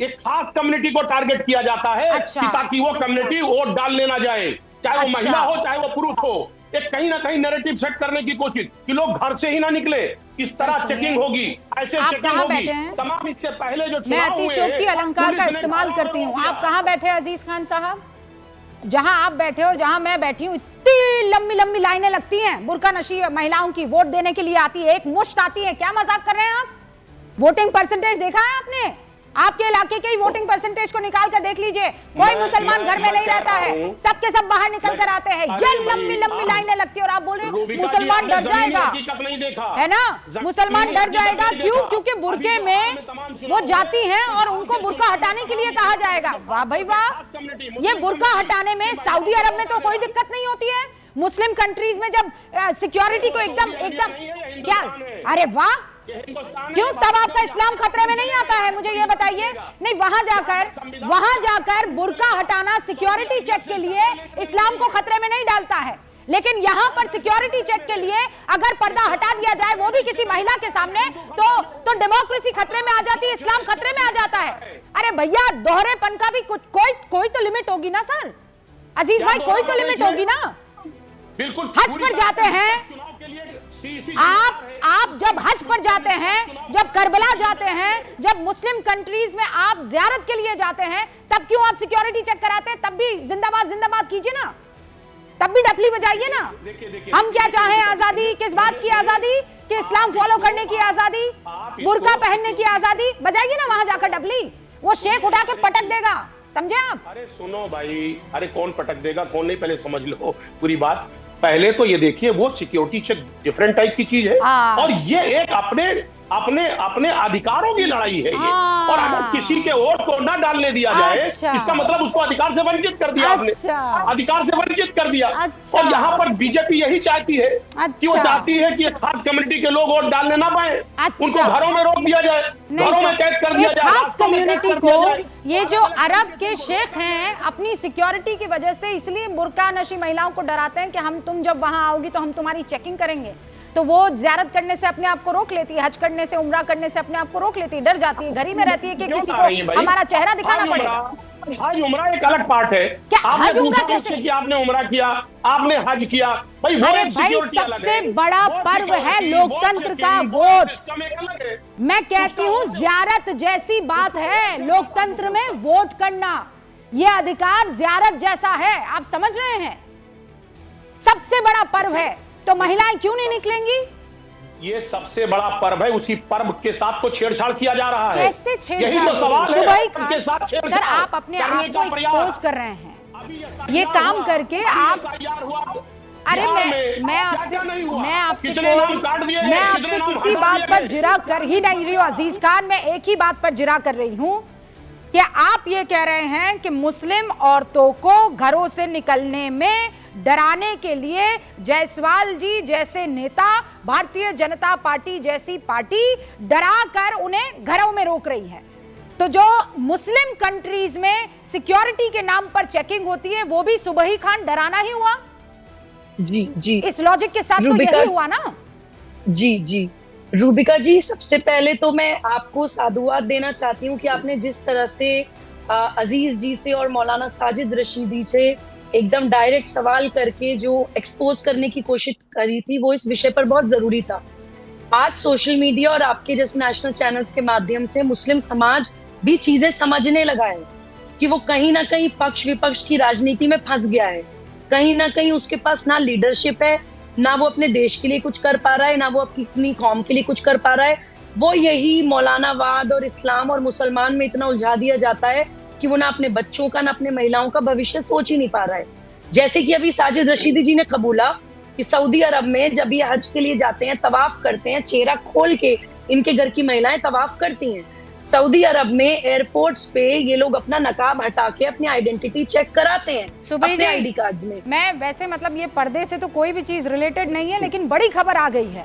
एक खास कम्युनिटी को टारगेट किया जाता है कि ताकि वो कम्युनिटी वोट डालने ना जाए, चाहे वो महिला हो चाहे वो पुरुष हो। एक कहीं ना कहीं नैरेटिव सेट करने की कोशिश कि लोग घर से ही ना निकले, इस तरह चेकिंग होगी, ऐसे चेकिंग होगी। तमाम इससे पहले जो मैं अतिशयोक्ति अलंकार का इस्तेमाल करती हूँ। आप कहाँ बैठे अजीज खान साहब? जहां आप बैठे और जहां मैं बैठी हूँ, इतनी लंबी लंबी लाइनें लगती हैं बुर्का नशी महिलाओं की, वोट देने के लिए आती है, एक मुश्त आती है। क्या मजाक कर रहे हैं आप? वोटिंग परसेंटेज देखा है आपने? आपके इलाके के ही वोटिंग परसेंटेज को निकाल कर देख लीजिए, कोई मुसलमान घर में नहीं रहता है, सबके सब बाहर निकल कर आते हैं। ये लंबी लंबी लाइनें लगती है और आप बोल रहे हैं मुसलमान डर जाएगा, है ना? मुसलमान डर जाएगा क्यों? क्योंकि बुर्के में वो जाती हैं और उनको बुर्का हटाने के लिए कहा जाएगा। वाह भाई वाह! ये बुर्का हटाने में सऊदी अरब में तो कोई दिक्कत नहीं होती है। मुस्लिम कंट्रीज में जब सिक्योरिटी को एकदम क्या, अरे वाह, क्यों तब आपका इस्लाम खतरे में नहीं आता है? मुझे ये बताइए। नहीं, वहां जाकर बुर्का हटाना सिक्योरिटी चेक के लिए इस्लाम को खतरे में नहीं डालता है, लेकिन यहाँ पर सिक्योरिटी चेक के लिए अगर पर्दा हटा दिया जाए वो भी किसी महिला के सामने, तो डेमोक्रेसी खतरे में आ जाती है, इस्लाम खतरे में आ जाता है। अरे भैया, दोहरेपन का भी कोई तो लिमिट होगी ना सर? अजीज भाई, कोई तो लिमिट होगी ना? बिल्कुल। हज पर जाते हैं आप जब हज पर जाते हैं, जब करबला जाते हैं, जब मुस्लिम कंट्रीज में आप ज़ियारत के लिए जाते हैं, तब क्यों आप सिक्योरिटी चेक कराते हैं? तब भी जिंदाबाद जिंदाबाद कीजिए ना, तब भी डफली बजाइए ना। हम क्या चाहें? आजादी, किस बात की आजादी? कि इस्लाम फॉलो करने की आजादी, बुर्का पहनने की आजादी। बजाइए ना वहां जाकर डफली, वो शेख उठा के पटक देगा, समझे आप? अरे सुनो भाई, अरे कौन पटक देगा कौन नहीं, पहले समझ लो पूरी बात। पहले तो ये देखिए, वो सिक्योरिटी चेक डिफरेंट टाइप की चीज है और ये एक अपने अधिकारों की लड़ाई है ये। और अगर किसी के वोट को ना डालने दिया जाए, इसका मतलब उसको अधिकार से वंचित कर दिया आपने, अधिकार से वंचित कर दिया। और यहाँ पर बीजेपी यही चाहती है कि वो चाहती है कि खास कम्युनिटी के लोग वोट डालने ना पाए, उनको घरों में रोक दिया जाए, घरों में कैद कर दिया जाए। खास कम्युनिटी को, ये जो अरब के शेख हैं, अपनी सिक्योरिटी की वजह से इसलिए बुर्का नशी महिलाओं को डराते हैं कि तुम जब वहां आओगी तो हम तुम्हारी चेकिंग करेंगे। तो वो ज़ियारत करने से अपने आप को रोक लेती है, हज करने से, उम्रा करने से अपने आप को रोक लेती है, डर जाती है, घर ही में रहती है कि किसी को हमारा चेहरा दिखाना पड़ेगा। हज उम्रा एक अलग पार्ट है। क्या हज उम्रा कैसे? कि आपने उम्रा किया, आपने हज किया भाई, वो एक सिक्योरिटी अलग है। सबसे बड़ा पर्व है लोकतंत्र का वोट। मैं कहती हूँ ज़ियारत जैसी बात है लोकतंत्र में वोट करना, ये अधिकार ज़ियारत जैसा है, आप समझ रहे हैं? सबसे बड़ा पर्व है, तो महिलाएं क्यों नहीं निकलेंगी? ये सबसे बड़ा पर्व है, उसी पर्व के साथ को छेड़छाड़ किया जा रहा है। कैसे छेड़छाड़? यही तो सवाल है के साथ छेड़छाड़। सर, आप अपने आप को एक्सपोज कर रहे हैं ये काम करके। आप अरे मैं आपसे किसी बात पर जिरा कर ही नहीं रही हूँ अजीज खान, मैं एक ही बात पर जिरा कर रही हूँ कि आप ये कह रहे हैं कि मुस्लिम औरतों को घरों से निकलने में डराने के लिए जायसवाल जी जैसे नेता, भारतीय जनता पार्टी जैसी पार्टी डरा कर उन्हें घरों में रोक रही है। तो जो मुस्लिम कंट्रीज में सिक्योरिटी के नाम पर चेकिंग होती है, वो भी सुबही खान डराना ही हुआ। जी इस लॉजिक के साथ तो यही हुआ ना। जी रूबिका जी, सबसे पहले तो मैं आपको साधुवाद देना चाहती हूँ कि आपने जिस तरह से अजीज जी से और मौलाना साजिद रशीदी से एकदम डायरेक्ट सवाल करके जो एक्सपोज करने की कोशिश करी थी, वो इस विषय पर बहुत जरूरी था। आज सोशल मीडिया और आपके जैसे नेशनल चैनल्स के माध्यम से मुस्लिम समाज भी चीजें समझने लगा है कि वो कहीं ना कहीं पक्ष विपक्ष की राजनीति में फंस गया है। कहीं ना कहीं उसके पास ना लीडरशिप है, ना वो अपने देश के लिए कुछ कर पा रहा है, ना वो अपनी कौम के लिए कुछ कर पा रहा है। वो यही मौलानावाद और इस्लाम और मुसलमान में इतना उलझा दिया जाता है कि वो ना अपने बच्चों का ना अपने महिलाओं का भविष्य सोच ही नहीं पा रहा है। जैसे कि अभी साजिद रशीदी जी ने कबूला कि सऊदी अरब में जब ये हज के लिए जाते हैं, तवाफ करते हैं, चेहरा खोल के इनके घर की महिलाएं तवाफ करती हैं। सऊदी अरब में एयरपोर्ट्स पे ये लोग अपना नकाब हटा के अपनी आइडेंटिटी चेक कराते हैं अपने आईडी कार्ड्स में। मैं वैसे मतलब ये पर्दे से तो कोई भी चीज रिलेटेड नहीं है, लेकिन बड़ी खबर आ गई है